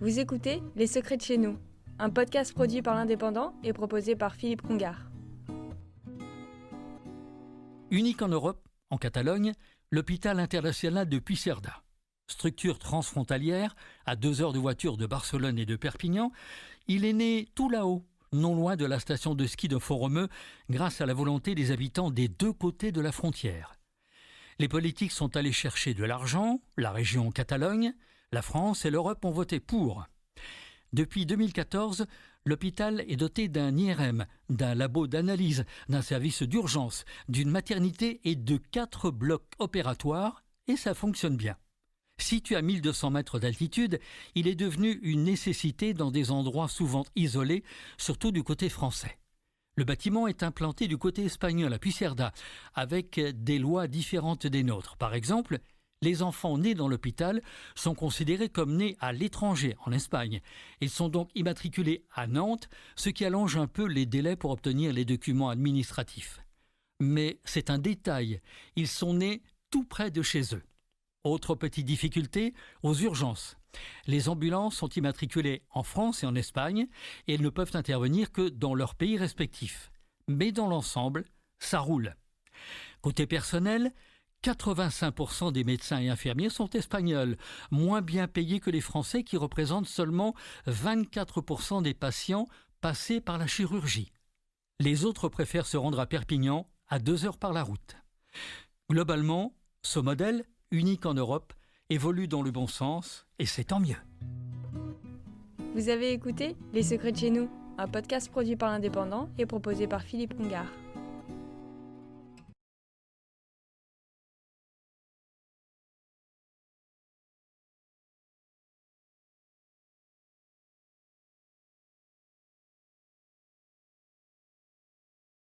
Vous écoutez Les Secrets de chez nous, un podcast produit par l'Indépendant et proposé par Philippe Congar. Unique en Europe, en Catalogne, l'hôpital international de Puigcerdà. Structure transfrontalière, à 2 heures de voiture de Barcelone et de Perpignan, il est né tout là-haut, non loin de la station de ski de Font-Romeu, grâce à la volonté des habitants des deux côtés de la frontière. Les politiques sont allés chercher de l'argent, la région Catalogne, la France et l'Europe ont voté pour. Depuis 2014, l'hôpital est doté d'un IRM, d'un labo d'analyse, d'un service d'urgence, d'une maternité et de 4 blocs opératoires, et ça fonctionne bien. Situé à 1200 mètres d'altitude, il est devenu une nécessité dans des endroits souvent isolés, surtout du côté français. Le bâtiment est implanté du côté espagnol à Puigcerdà, avec des lois différentes des nôtres. Par exemple, les enfants nés dans l'hôpital sont considérés comme nés à l'étranger, en Espagne. Ils sont donc immatriculés à Nantes, ce qui allonge un peu les délais pour obtenir les documents administratifs. Mais c'est un détail, ils sont nés tout près de chez eux. Autre petite difficulté, aux urgences. Les ambulances sont immatriculées en France et en Espagne et elles ne peuvent intervenir que dans leurs pays respectifs. Mais dans l'ensemble, ça roule. Côté personnel, 85% des médecins et infirmiers sont espagnols, moins bien payés que les Français qui représentent seulement 24% des patients passés par la chirurgie. Les autres préfèrent se rendre à Perpignan, à 2 heures par la route. Globalement, ce modèle, unique en Europe, évolue dans le bon sens et c'est tant mieux. Vous avez écouté Les Secrets de chez nous, un podcast produit par l'Indépendant et proposé par Philippe Congar.